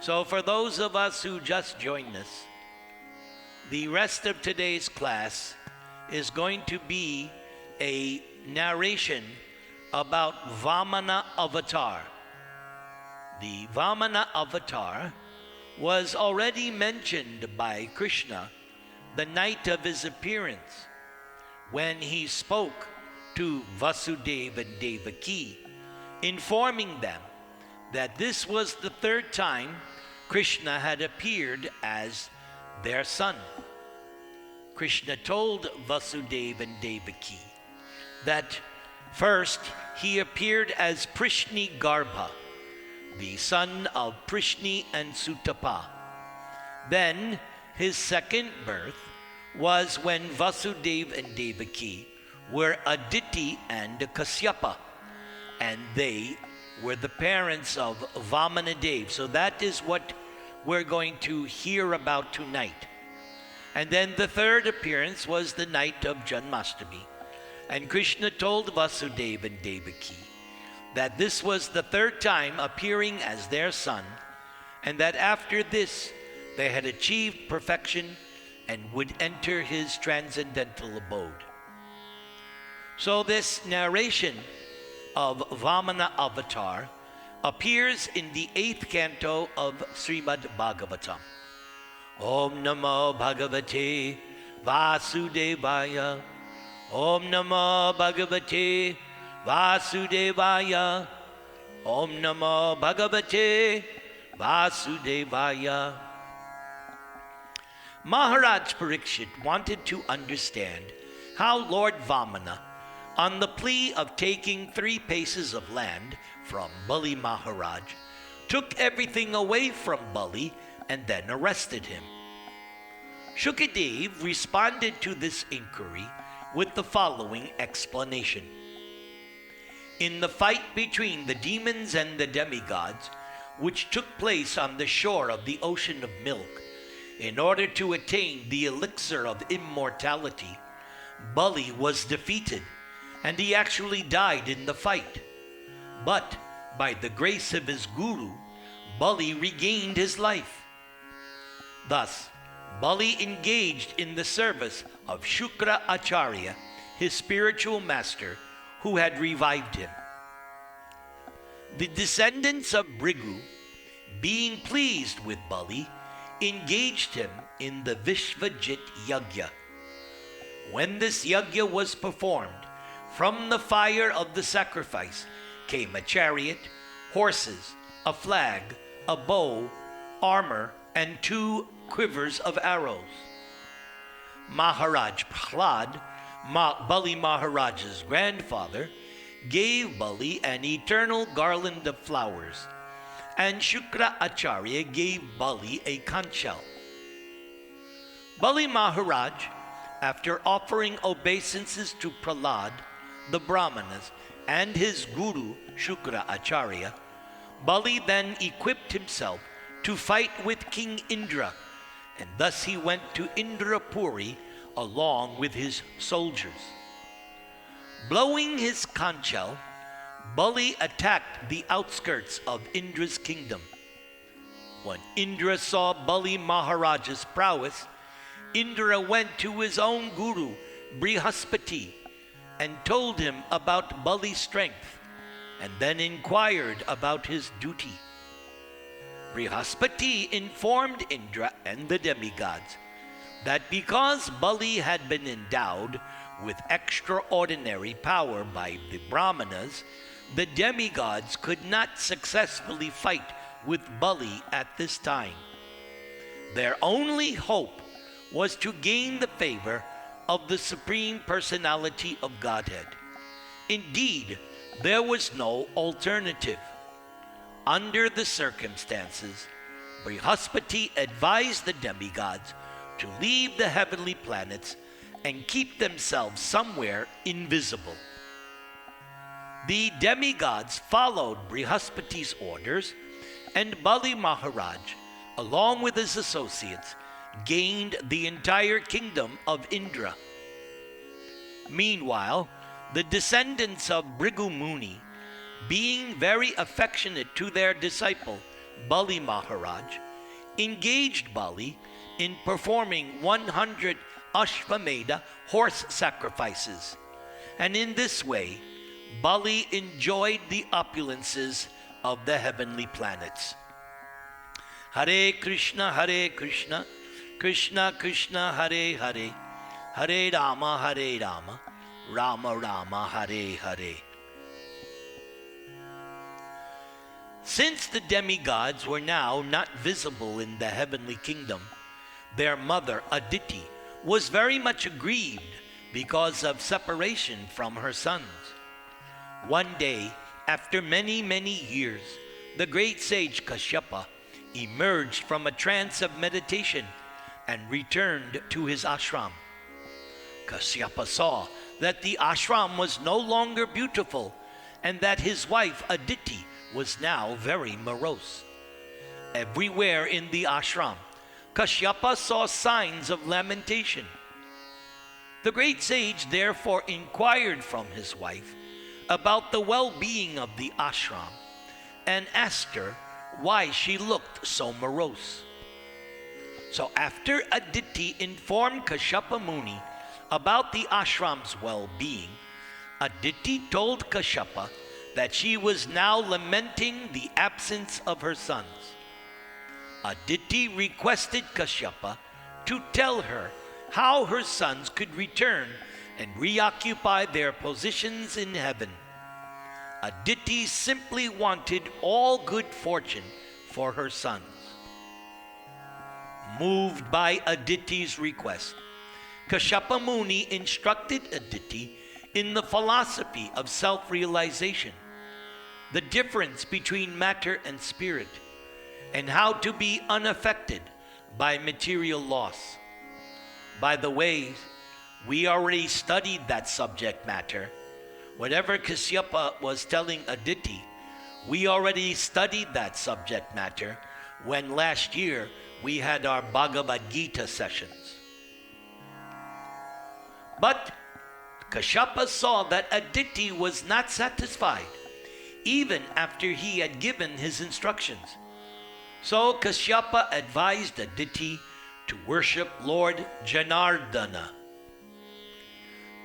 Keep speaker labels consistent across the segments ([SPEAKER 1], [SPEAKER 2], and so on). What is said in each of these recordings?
[SPEAKER 1] So for those of us who just joined us, the rest of today's class is going to be a narration about Vamana avatar. The Vamana avatar was already mentioned by Krishna the night of his appearance, when he spoke to Vasudeva and Devaki, informing them that this was the third time Krishna had appeared as their son. Krishna told Vasudeva and Devaki that first he appeared as Prishni Garbha, the son of Prishni and Sutapa. Then his second birth was when Vasudeva and Devaki were Aditi and Kasyapa, and they were the parents of Vamana-Dev. So that is what we're going to hear about tonight. And then the third appearance was the night of Janmashtami. And Krishna told Vasudeva and Devaki that this was the third time appearing as their son, and that after this they had achieved perfection and would enter his transcendental abode. So this narration of Vamana avatar appears in the 8th canto of Srimad Bhagavatam. Om Namo Bhagavate Vasudevaya. Om Namo Bhagavate Vasudevaya. Om Namo Bhagavate Vasudevaya. Maharaj Parikshit wanted to understand how Lord Vamana, on the plea of taking 3 paces of land from Bali Maharaj, took everything away from Bali and then arrested him. Shukadev responded to this inquiry with the following explanation. In the fight between the demons and the demigods, which took place on the shore of the ocean of milk, in order to attain the elixir of immortality, Bali was defeated, and he actually died in the fight. But by the grace of his guru, Bali regained his life. Thus, Bali engaged in the service of Shukra Acharya, his spiritual master, who had revived him. The descendants of Bhrigu, being pleased with Bali, engaged him in the Vishvajit Yagya. When this Yagya was performed, from the fire of the sacrifice came a chariot, horses, a flag, a bow, armor, and 2 quivers of arrows. Maharaj Prahlad, Bali Maharaj's grandfather, gave Bali an eternal garland of flowers, and Shukra Acharya gave Bali a conch shell. Bali Maharaj, after offering obeisances to Prahlad, the Brahmanas, and his guru Shukra Acharya, Bali then equipped himself to fight with King Indra, and thus he went to Indrapuri along with his soldiers. Blowing his conch shell, Bali attacked the outskirts of Indra's kingdom. When Indra saw Bali Maharaj's prowess, Indra went to his own guru, Brihaspati, and told him about Bali's strength, and then inquired about his duty. Brihaspati informed Indra and the demigods that because Bali had been endowed with extraordinary power by the Brahmanas, the demigods could not successfully fight with Bali at this time. Their only hope was to gain the favor of the Supreme Personality of Godhead. Indeed, there was no alternative. Under the circumstances, Brihaspati advised the demigods to leave the heavenly planets and keep themselves somewhere invisible. The demigods followed Brihaspati's orders, and Bali Maharaj, along with his associates, gained the entire kingdom of Indra. Meanwhile, the descendants of Bhrigu Muni, being very affectionate to their disciple, Bali Maharaj, engaged Bali in performing 100 Ashvamedha horse sacrifices. And in this way, Bali enjoyed the opulences of the heavenly planets. Hare Krishna, Krishna Krishna, Hare Hare, Hare Rama, Rama Rama, Hare Hare. Since the demigods were now not visible in the heavenly kingdom, their mother Aditi was very much aggrieved because of separation from her sons. One day, after many years, the great sage Kashyapa emerged from a trance of meditation and returned to his ashram. Kashyapa saw that the ashram was no longer beautiful and that his wife Aditi was now very morose. Everywhere in the ashram, Kashyapa saw signs of lamentation. The great sage therefore inquired from his wife about the well-being of the ashram and asked her why she looked so morose. So after Aditi informed Kashyapa Muni about the ashram's well-being, Aditi told Kashyapa that she was now lamenting the absence of her sons. Aditi requested Kashyapa to tell her how her sons could return and reoccupy their positions in heaven. Aditi simply wanted all good fortune for her sons. Moved by Aditi's request, Kashyapa Muni instructed Aditi in the philosophy of self-realization, the difference between matter and spirit, and how to be unaffected by material loss. By the way, we already studied that subject matter. Whatever Kashyapa was telling Aditi, we already studied that subject matter when last year we had our Bhagavad Gita sessions. But Kashyapa saw that Aditi was not satisfied, even after he had given his instructions. So Kashyapa advised Aditi to worship Lord Janardana.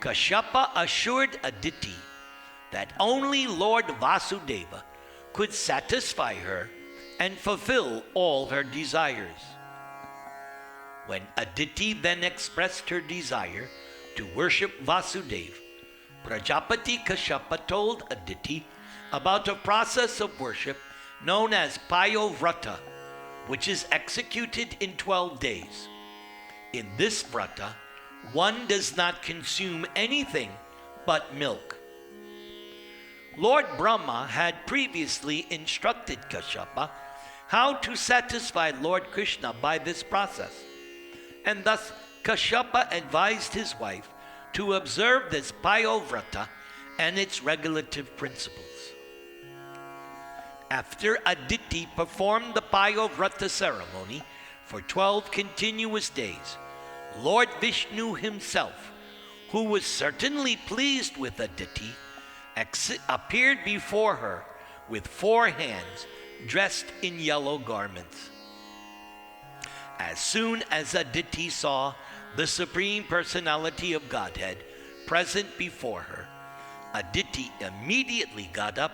[SPEAKER 1] Kashyapa assured Aditi that only Lord Vasudeva could satisfy her and fulfill all her desires. When Aditi then expressed her desire to worship Vasudeva, Prajapati Kashyapa told Aditi about a process of worship known as Payovrata, which is executed in 12 days. In this vrata, one does not consume anything but milk. Lord Brahma had previously instructed Kashyapa how to satisfy Lord Krishna by this process, and thus Kashyapa advised his wife to observe this Payovrata and its regulative principles. After Aditi performed the Payovrata ceremony for 12 continuous days, Lord Vishnu himself, who was certainly pleased with Aditi, appeared before her with 4 hands dressed in yellow garments. As soon as Aditi saw the Supreme Personality of Godhead present before her, Aditi immediately got up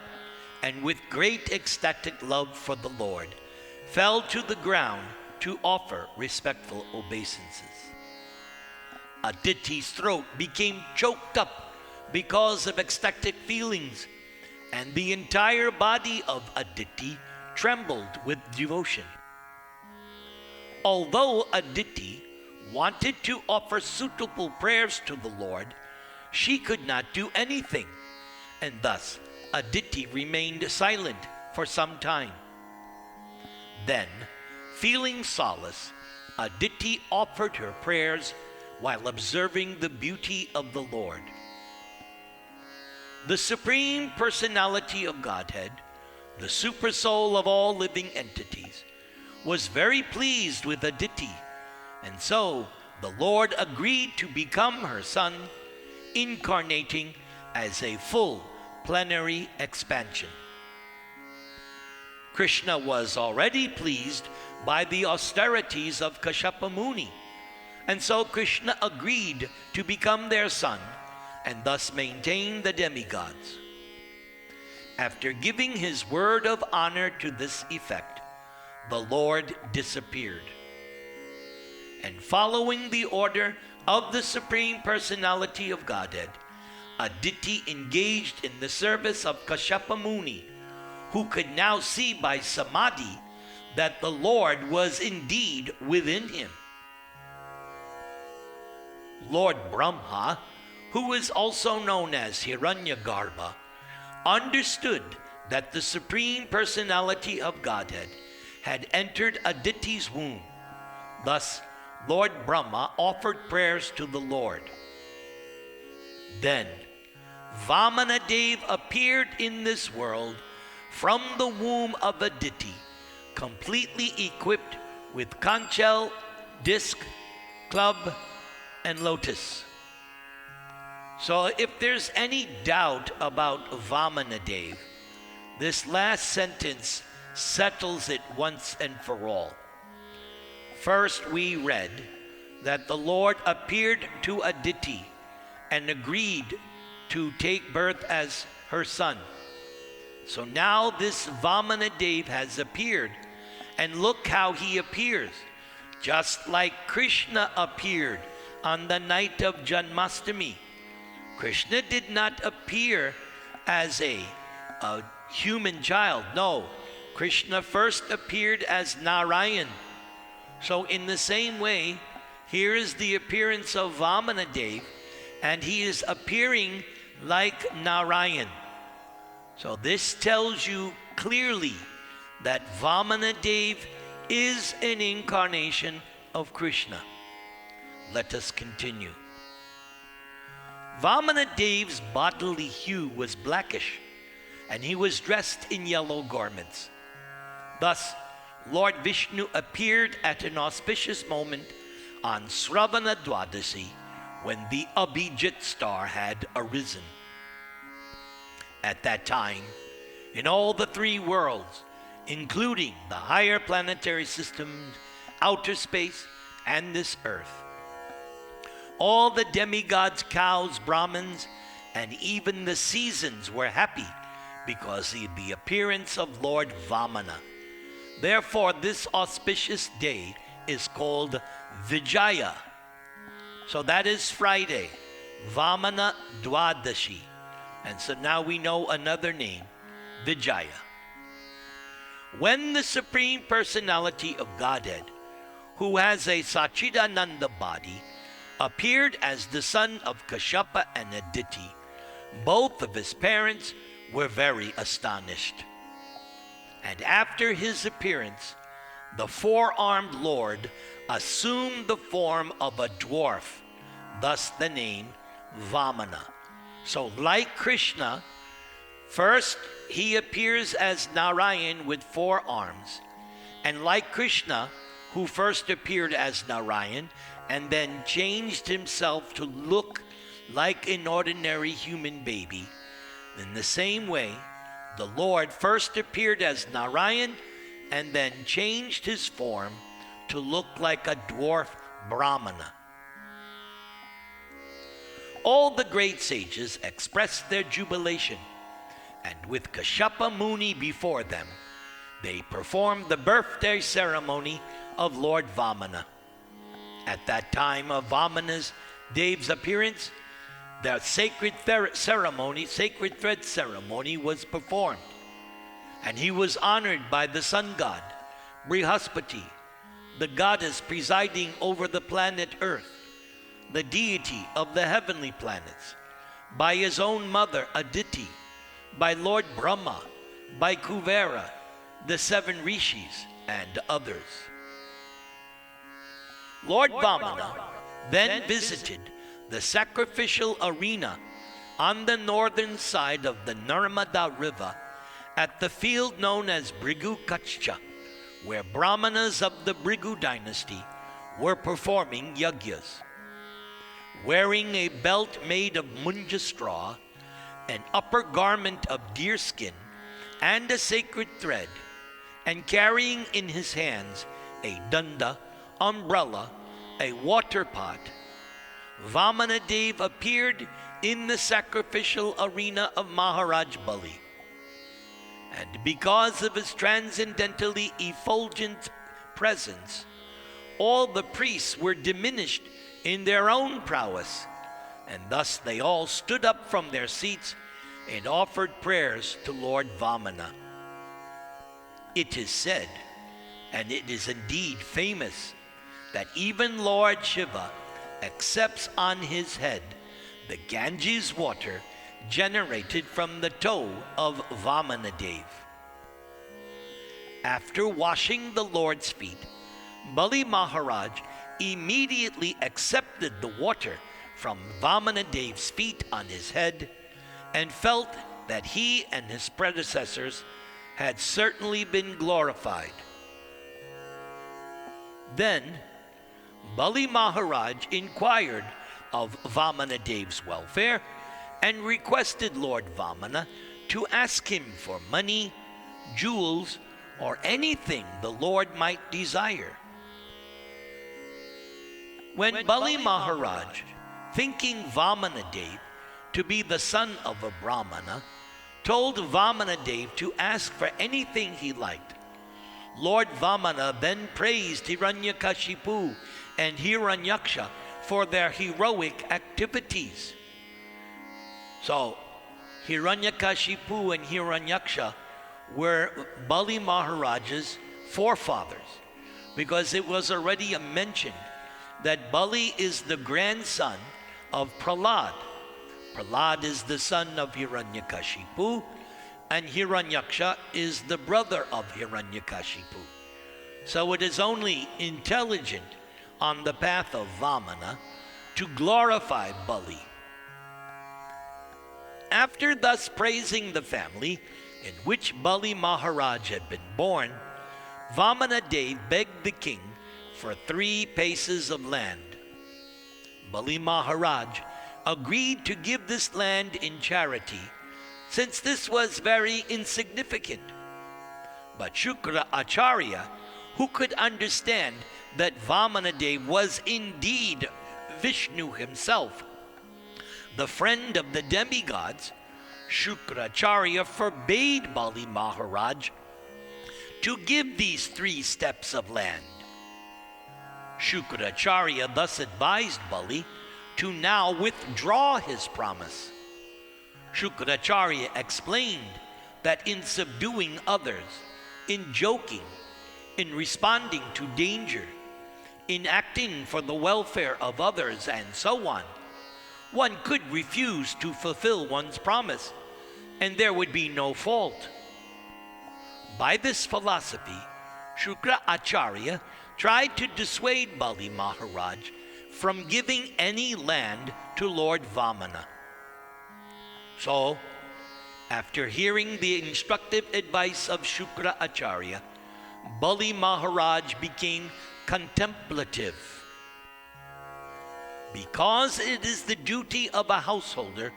[SPEAKER 1] and with great ecstatic love for the Lord, fell to the ground to offer respectful obeisances. Aditi's throat became choked up because of ecstatic feelings, and the entire body of Aditi trembled with devotion. Although Aditi wanted to offer suitable prayers to the Lord, she could not do anything, and thus Aditi remained silent for some time. Then, feeling solace, Aditi offered her prayers while observing the beauty of the Lord. The Supreme Personality of Godhead, the Supersoul of all living entities, was very pleased with Aditi, and so the Lord agreed to become her son, incarnating as a full plenary expansion. Krishna was already pleased by the austerities of Kashyapa Muni, and so Krishna agreed to become their son and thus maintain the demigods. After giving his word of honor to this effect, the Lord disappeared. And following the order of the Supreme Personality of Godhead, Aditi engaged in the service of Kashyapa Muni, who could now see by samadhi that the Lord was indeed within him. Lord Brahma, who is also known as Hiranyagarbha, understood that the Supreme Personality of Godhead had entered Aditi's womb. Thus, Lord Brahma offered prayers to the Lord. Then, Vamana appeared in this world from the womb of Aditi, completely equipped with conchal, disc, club, and lotus. So if there's any doubt about Vamana, this last sentence settles it once and for all. First, we read that the Lord appeared to Aditi and agreed to take birth as her son. So now this Vamana has appeared, and look how he appears, just like Krishna appeared on the night of Janmashtami. Krishna did not appear as a human child. No, Krishna first appeared as Narayan. So in the same way, here is the appearance of Vamana, and he is appearing like Narayan. So this tells you clearly that Vamana is an incarnation of Krishna. Let us continue. Vamana's bodily hue was blackish, and he was dressed in yellow garments. Thus, Lord Vishnu appeared at an auspicious moment on Sravana Dwadasi, when the Abhijit star had arisen. At that time, in all the three worlds, including the higher planetary systems, outer space, and this earth, all the demigods, cows, Brahmins, and even the seasons were happy because of the appearance of Lord Vamana. Therefore, this auspicious day is called Vijaya. So that is Friday, Vamana Dwadashi. And so now we know another name, Vijaya. When the Supreme Personality of Godhead, who has a Sachidananda body, appeared as the son of Kashyapa and Aditi, both of his parents were very astonished. And after his appearance, the four-armed Lord assumed the form of a dwarf, thus the name Vamana. So like Krishna, first he appears as Narayan with four arms, and like Krishna, who first appeared as Narayan and then changed himself to look like an ordinary human baby, in the same way, the Lord first appeared as Narayan and then changed his form to look like a dwarf Brahmana. All the great sages expressed their jubilation, and with Kashyapa Muni before them, they performed the birthday ceremony of Lord Vamana. At that time of Vamana's Dev's appearance, the sacred thread ceremony was performed, and he was honored by the sun god, Brihaspati, the goddess presiding over the planet Earth, the deity of the heavenly planets, by his own mother Aditi, by Lord Brahma, by Kuvera, the seven rishis, and others. Lord Vamana then visited the sacrificial arena on the northern side of the Narmada River at the field known as Bhrigu Kachcha, where Brahmanas of the Bhrigu dynasty were performing yagyas. Wearing a belt made of munja straw, an upper garment of deerskin, and a sacred thread, and carrying in his hands a danda, umbrella, a water pot, Vamana appeared in the sacrificial arena of Maharaj Bali. And because of his transcendentally effulgent presence, all the priests were diminished in their own prowess, and thus they all stood up from their seats and offered prayers to Lord Vamana. It is said, and it is indeed famous, that even Lord Shiva accepts on his head the Ganges water generated from the toe of Vamana. After washing the Lord's feet, Bali Maharaj immediately accepted the water from Vamana-dev's feet on his head and felt that he and his predecessors had certainly been glorified. Then Bali Maharaj inquired of Vamana-dev's welfare and requested Lord Vamana to ask him for money, jewels, or anything the Lord might desire. When Bali Maharaj, thinking Vamana-dev to be the son of a Brahmana, told Vamana-dev to ask for anything he liked, Lord Vamana then praised Hiranyakashipu and Hiranyaksha for their heroic activities. So, Hiranyakashipu and Hiranyaksha were Bali Maharaj's forefathers, because it was already mentioned that Bali is the grandson of Prahlad. Prahlad is the son of Hiranyakashipu, and Hiranyaksha is the brother of Hiranyakashipu. So it is only intelligent on the path of Vamana to glorify Bali. After thus praising the family in which Bali Maharaj had been born, Vamana-dev begged the king for 3 paces of land. Bali Maharaj agreed to give this land in charity, since this was very insignificant. But Shukra Acharya, who could understand that Vamana-dev was indeed Vishnu himself, the friend of the demigods, Shukracharya forbade Bali Maharaj to give these 3 steps of land. Shukracharya thus advised Bali to now withdraw his promise. Shukracharya explained that in subduing others, in joking, in responding to danger, in acting for the welfare of others, and so on, one could refuse to fulfill one's promise, and there would be no fault. By this philosophy, Shukra Acharya tried to dissuade Bali Maharaj from giving any land to Lord Vamana. So, after hearing the instructive advice of Shukra Acharya, Bali Maharaj became contemplative. Because it is the duty of a householder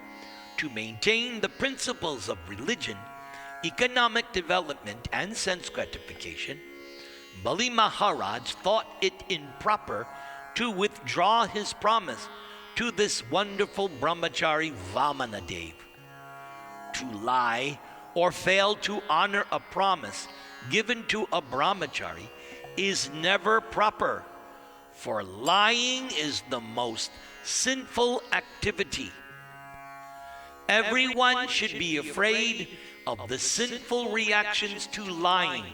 [SPEAKER 1] to maintain the principles of religion, economic development, and sense gratification, Bali Maharaj thought it improper to withdraw his promise to this wonderful brahmachari Vamana-dev. To lie or fail to honor a promise given to a brahmachari is never proper, for lying is the most sinful activity. Everyone should be afraid of the sinful reactions to lying,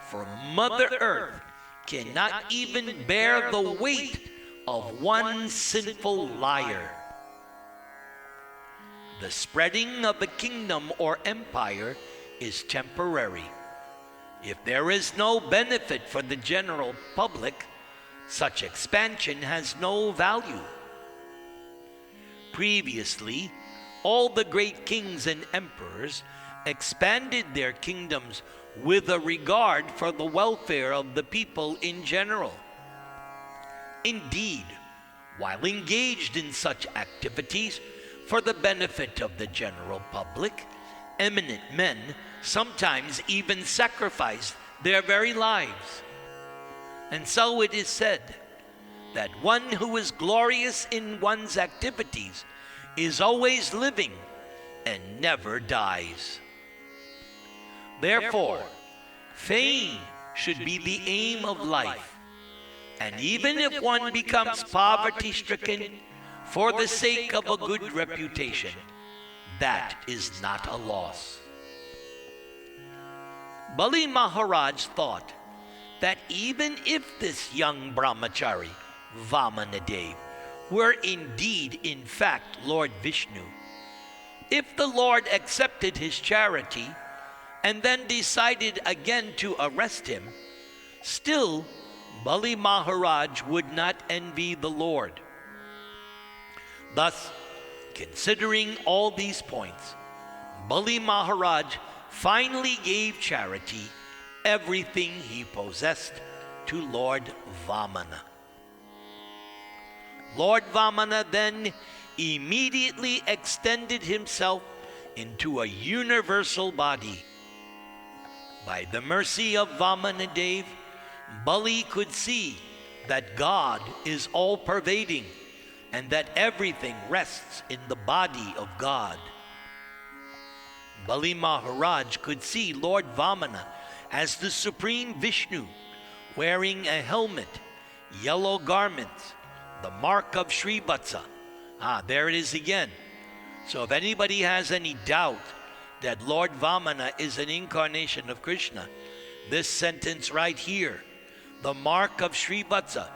[SPEAKER 1] for Mother Earth cannot even bear the weight of one sinful liar. The spreading of a kingdom or empire is temporary. If there is no benefit for the general public, such expansion has no value. Previously, all the great kings and emperors expanded their kingdoms with a regard for the welfare of the people in general. Indeed, while engaged in such activities for the benefit of the general public, eminent men sometimes even sacrificed their very lives. And so it is said that one who is glorious in one's activities is always living and never dies. Therefore, fame should be the aim of life. And even if one becomes poverty-stricken for the sake of a good reputation, that is not a loss. Bali Maharaj thought that even if this young brahmachari, Vamana-dev, were indeed in fact Lord Vishnu, if the Lord accepted his charity and then decided again to arrest him, still Bali Maharaj would not envy the Lord. Thus, considering all these points, Bali Maharaj finally gave charity, everything he possessed, to Lord Vamana. Lord Vamana then immediately extended himself into a universal body. By the mercy of Vamana-dev, Bali could see that God is all-pervading and that everything rests in the body of God. Bali Maharaj could see Lord Vamana as the supreme Vishnu, wearing a helmet, yellow garments, the mark of Srivatsa. There it is again. So if anybody has any doubt that Lord Vamana is an incarnation of Krishna, this sentence right here, the mark of Srivatsa,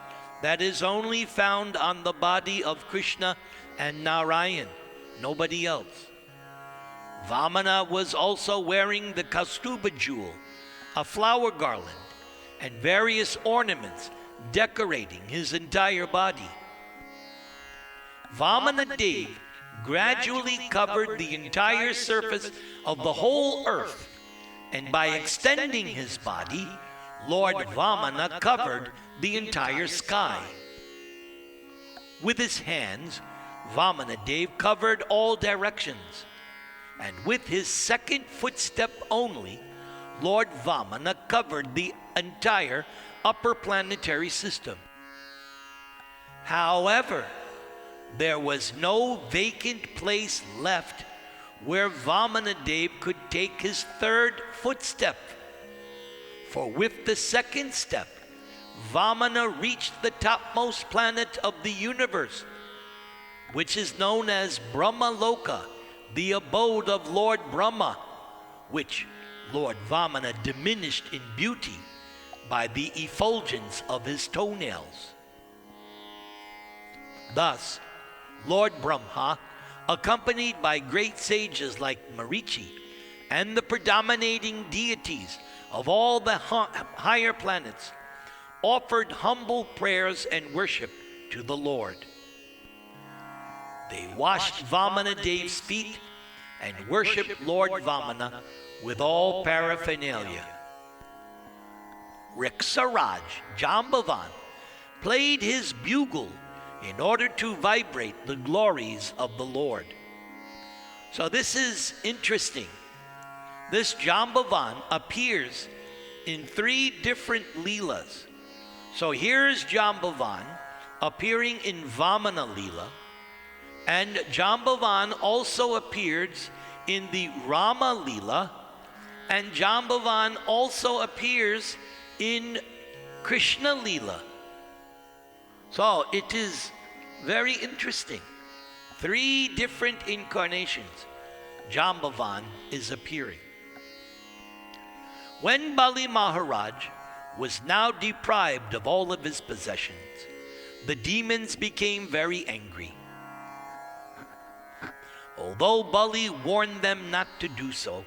[SPEAKER 1] that is only found on the body of Krishna and Narayan, nobody else. Vamana was also wearing the Kaustubha jewel, a flower garland, and various ornaments decorating his entire body. Vamana-dev gradually covered the entire surface of the whole earth, and by extending his body, Lord Vamana covered the entire sky. With his hands, Vamana-dev covered all directions, and with his second footstep only, Lord Vamana covered the entire upper planetary system. However, there was no vacant place left where Vamana-dev could take his third footstep. For with the second step, Vamana reached the topmost planet of the universe, which is known as Brahmaloka, the abode of Lord Brahma, which Lord Vamana diminished in beauty by the effulgence of his toenails. Thus, Lord Brahma, accompanied by great sages like Marichi and the predominating deities of all the higher planets, offered humble prayers and worship to the Lord. They washed Vamana-dev's feet and worshiped Lord Vamana with all paraphernalia. Riksaraj Jambavan played his bugle in order to vibrate the glories of the Lord. So this is interesting. This Jambavan appears in 3 different Leelas. So here's Jambavan appearing in Vamana Leela, and Jambavan also appears in the Rama Leela, and Jambavan also appears in Krishna Leela. So it is very interesting. 3 different incarnations, Jambavan is appearing. When Bali Maharaj was now deprived of all of his possessions, the demons became very angry. Although Bali warned them not to do so,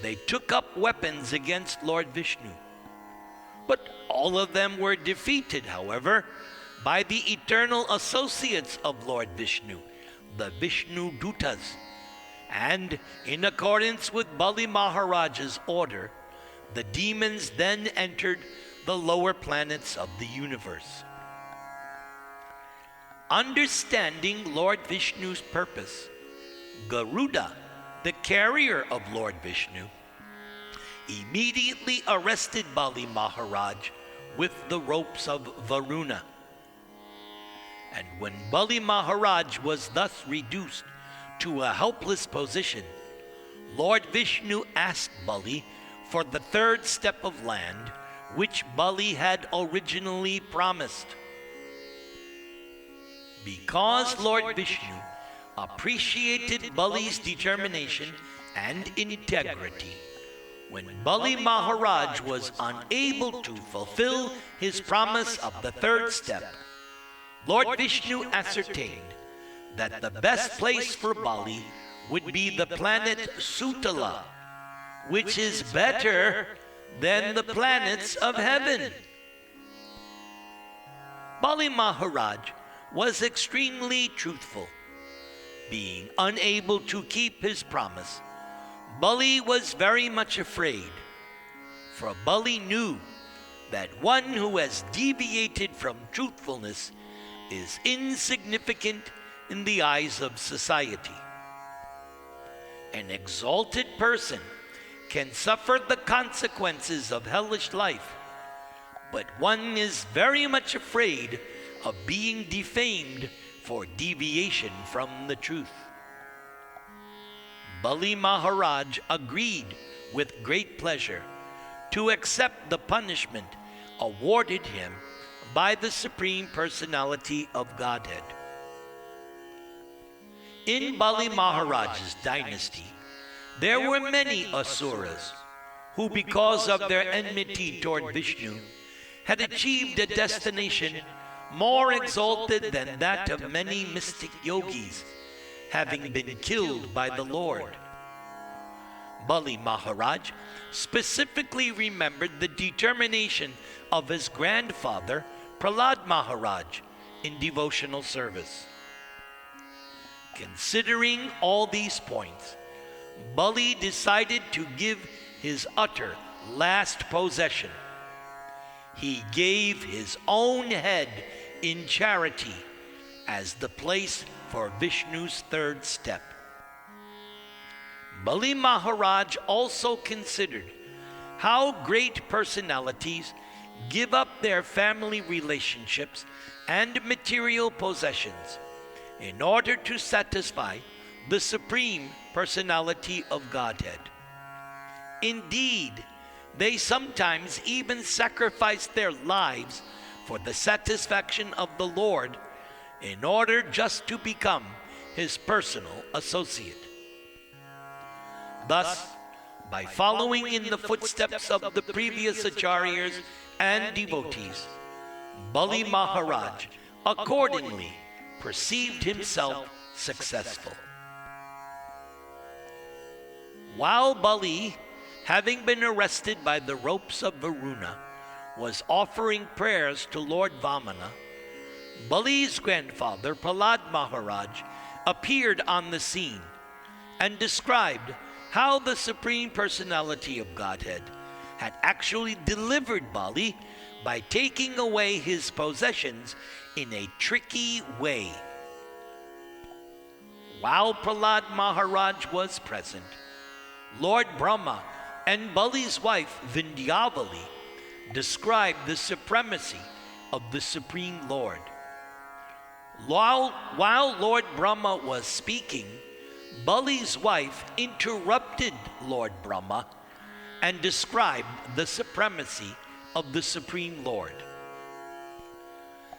[SPEAKER 1] they took up weapons against Lord Vishnu. But all of them were defeated, however, by the eternal associates of Lord Vishnu, the Vishnu Dutas. And in accordance with Bali Maharaj's order, the demons then entered the lower planets of the universe. Understanding Lord Vishnu's purpose, Garuda, the carrier of Lord Vishnu, immediately arrested Bali Maharaj with the ropes of Varuna. And when Bali Maharaj was thus reduced to a helpless position, Lord Vishnu asked Bali for the third step of land, which Bali had originally promised. Because Lord Vishnu appreciated Bali's determination and integrity, when Bali Maharaj was unable to fulfill his promise of the third step, Lord Vishnu ascertained that the best place for Bali would be the planet Sutala, which is better than the planets of heaven. Bali Maharaj was extremely truthful. Being unable to keep his promise, Bali was very much afraid, for Bali knew that one who has deviated from truthfulness is insignificant in the eyes of society. An exalted person can suffer the consequences of hellish life, but one is very much afraid of being defamed for deviation from the truth. Bali Maharaj agreed with great pleasure to accept the punishment awarded him by the Supreme Personality of Godhead. In Bali Maharaj's dynasty, there were many asuras who, because of their enmity toward Vishnu, had achieved a destination more exalted than that of many mystic yogis, having been killed by the Lord. Bali Maharaj specifically remembered the determination of his grandfather, Prahlad Maharaj, in devotional service. Considering all these points, Bali decided to give his utter last possession. He gave his own head in charity as the place for Vishnu's third step. Bali Maharaj also considered how great personalities give up their family relationships and material possessions in order to satisfy the Supreme Personality of Godhead. Indeed, they sometimes even sacrifice their lives for the satisfaction of the Lord in order just to become his personal associate. Thus, by following in the footsteps of the previous acharyas and devotees, Bali Maharaj accordingly perceived himself successful. While Bali, having been arrested by the ropes of Varuna, was offering prayers to Lord Vamana, Bali's grandfather, Prahlad Maharaj, appeared on the scene and described how the Supreme Personality of Godhead had actually delivered Bali by taking away his possessions in a tricky way. While Prahlad Maharaj was present, Lord Brahma and Bali's wife Vindhyavali described the supremacy of the Supreme Lord. While Lord Brahma was speaking, Bali's wife interrupted Lord Brahma and described the supremacy of the Supreme Lord.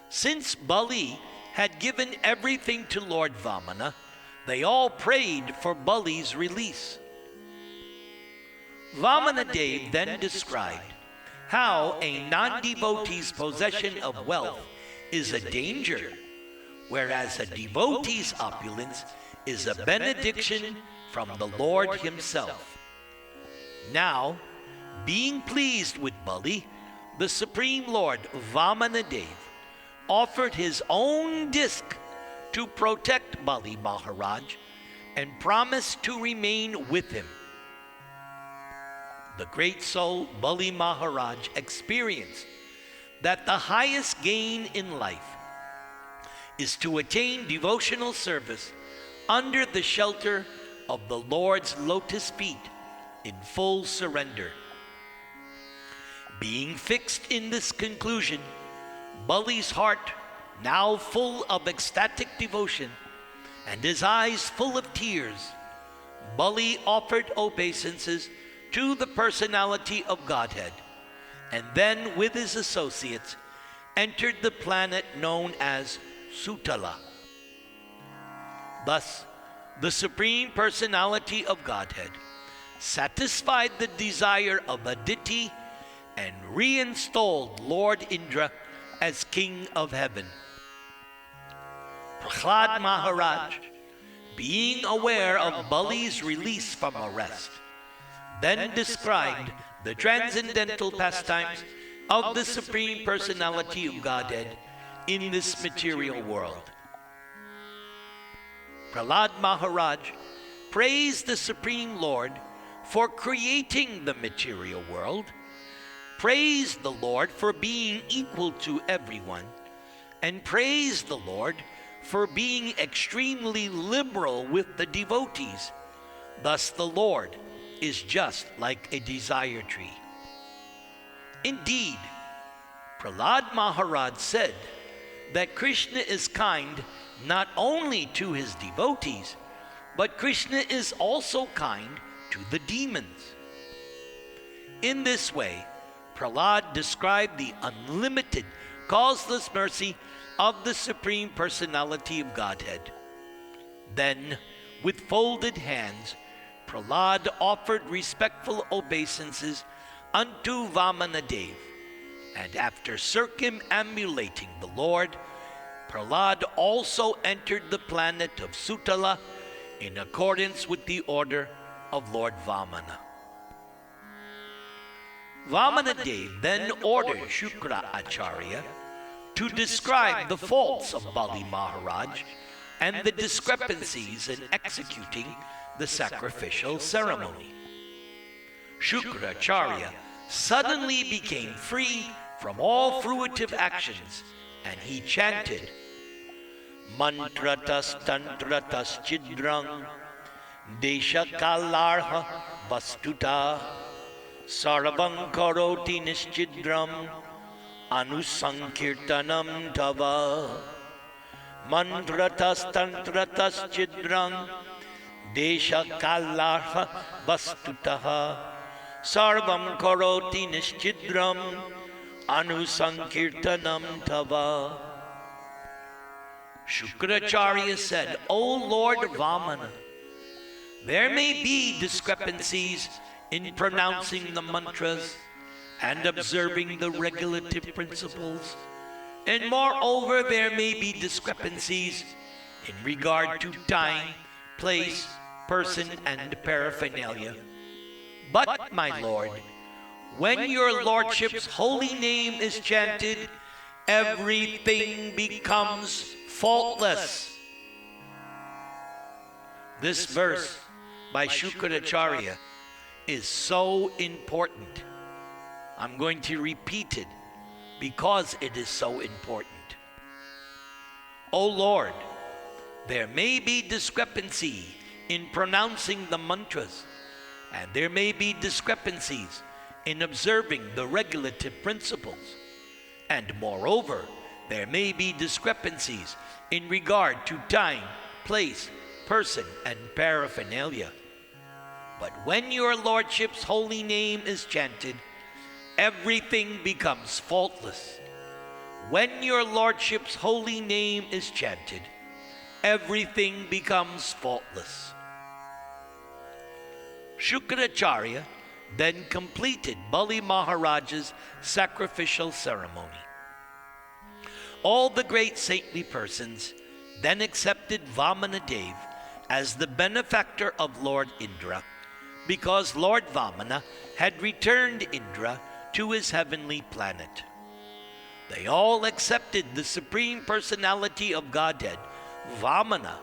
[SPEAKER 1] Since Bali had given everything to Lord Vamana, they all prayed for Bali's release. Vamana then described how a non-devotee's possession of wealth is a danger, whereas a devotee's opulence is a benediction from the Lord himself. Now, being pleased with Bali, the Supreme Lord Vamana offered his own disc to protect Bali Maharaj and promised to remain with him. The great soul Bali Maharaj experienced that the highest gain in life is to attain devotional service under the shelter of the Lord's lotus feet in full surrender, Being fixed in this conclusion, Bali's heart, now full of ecstatic devotion, and his eyes full of tears, Bali offered obeisances to the personality of Godhead, and then with his associates entered the planet known as Sutala. Thus, the Supreme Personality of Godhead satisfied the desire of Aditi and reinstalled Lord Indra as King of Heaven. Prahlad Maharaj, being aware of Bali's release from arrest, then described the transcendental pastimes of the Supreme Personality of Godhead in this material world. Prahlad Maharaj praised the Supreme Lord for creating the material world, praised the Lord for being equal to everyone, and praised the Lord for being extremely liberal with the devotees. Thus the Lord is just like a desire tree. Indeed, Prahlad Maharaj said that Krishna is kind not only to his devotees, but Krishna is also kind to the demons. In this way, Prahlad described the unlimited, causeless mercy of the Supreme Personality of Godhead. Then, with folded hands, Prahlad offered respectful obeisances unto Vamana-dev, and after circumambulating the Lord, Prahlad also entered the planet of Sutala in accordance with the order of Lord Vamana. Vamana-dev then ordered Shukra Acharya to describe the faults of Bali Maharaj and the discrepancies in executing the sacrificial ceremony. Shukracharya suddenly became free from all fruitive actions, and he chanted, Mantratas tantratas chidrang desha kalarha vastuta sarvam karoti nischidram anusankirtanam tava. Mantratas tantratas chidrang desha kalarha vastuta sarvam karoti nischidram anusankirtanam tava. Shukracharya said, O Lord Vamana, there may be discrepancies in pronouncing the mantras and observing the regulative principles, and moreover there may be discrepancies in regard to time, place, person, and paraphernalia. But, my Lord, when your Lordship's holy name is chanted, everything becomes faultless. This verse by Shukracharya is so important. I'm going to repeat it because it is so important. O Lord, there may be discrepancy in pronouncing the mantras, and there may be discrepancies in observing the regulative principles, and moreover, there may be discrepancies in regard to time, place, person, and paraphernalia. But when your Lordship's holy name is chanted, everything becomes faultless. When your Lordship's holy name is chanted, everything becomes faultless. Shukracharya then completed Bali Maharaj's sacrificial ceremony. All the great saintly persons then accepted Vamana-dev as the benefactor of Lord Indra, because Lord Vamana had returned Indra to his heavenly planet. They all accepted the Supreme Personality of Godhead, Vamana,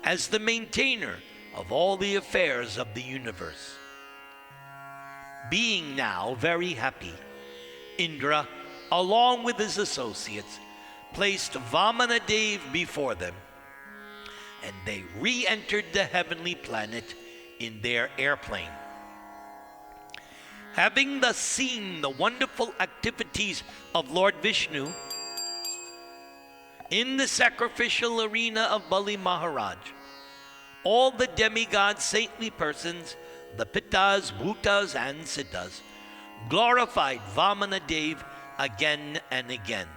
[SPEAKER 1] as the maintainer of all the affairs of the universe. Being now very happy, Indra, along with his associates, placed Vamana-dev before them, and they re-entered the heavenly planet in their airplane. Having thus seen the wonderful activities of Lord Vishnu in the sacrificial arena of Bali Maharaj, all the demigods, saintly persons, the Pittas, Bhutas, and Siddhas glorified Vamana Dev again and again.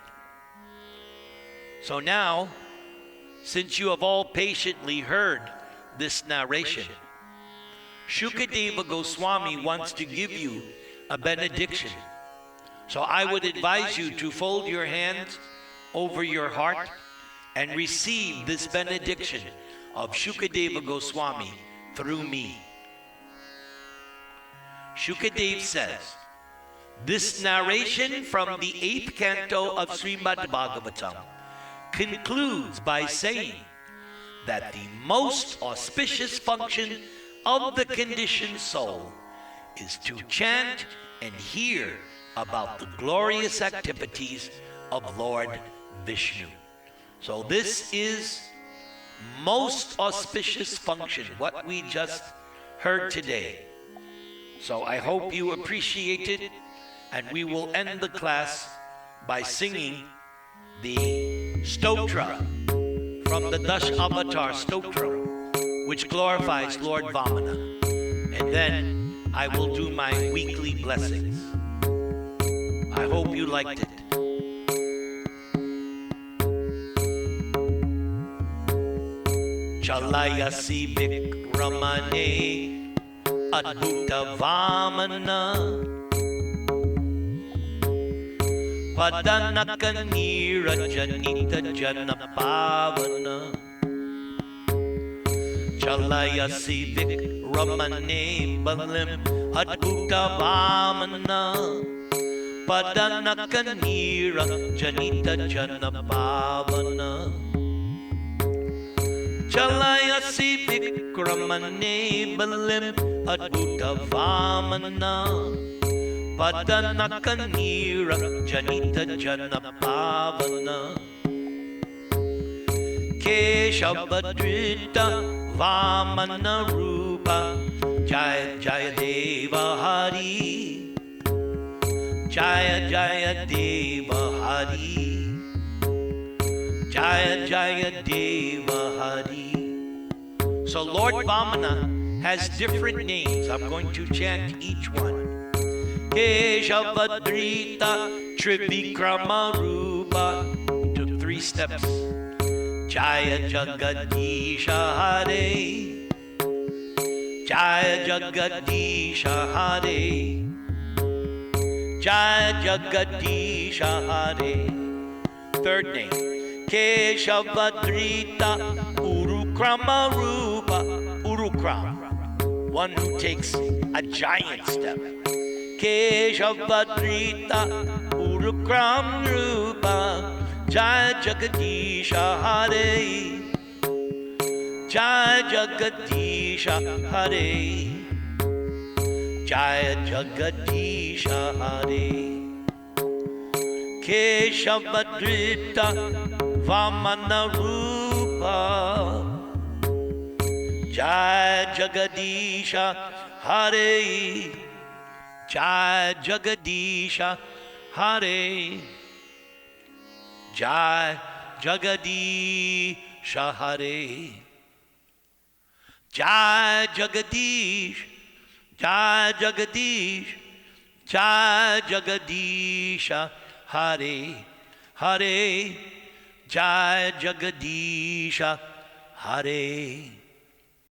[SPEAKER 1] So now, since you have all patiently heard this narration, Shukadeva Goswami wants to give you a benediction. So I would advise you to fold your hands over your heart and receive this benediction of Shukadeva Goswami through me. Shukadev says, this narration from the 8th canto of Srimad Bhagavatam concludes by saying that the most auspicious function of the conditioned soul is to chant and hear about the glorious activities of Lord Vishnu. So this is most auspicious function, what we just heard today. So I hope you appreciate it, and we will end the class by singing the stotra from the Dash Avatar stotra, which glorifies Lord Vamana. And then I will do my weekly blessings. I hope you liked it. Chalayasi Vikramane Adbhuta Vamana Padanakanira Janita Janapavana Chalayasi Vikramane Balim Adbhuta Vamana Padanakanira Janita Janapavana Chalayasi Vikramane Balim Adbhuta Vamana Padanakanira Janita Janapavana Keshavadrita Vamana Rupa Jaya Jaya Deva Hari Jaya Jaya Deva Hari Jaya Jaya Deva Hari. So Lord Vamana has different names. I'm going to chant each one. Keshavadrita Trivikrama Rupa. We took 3 steps. Jaya Jagadisha Hare Jaya Jagadisha Hare Jaya Jagadisha Hare. 3rd name, Keshavadrita Urukrama Rupa. Urukram, one who takes a giant step. Keshavadrita Urukram Rupa Jaya Jagadisha Hare Jaya Jagadisha Hare Jaya Jagadisha Hare. Keshavadrita Vamana Rupa Jaya Jagadisha Hare Jaya Jagadisha Hare Jaya Jagadisha Hare Jaya Jagadish Jaya Jagadish Jaya Jagadisha Hare Hare Jaya Jagadisha Hare.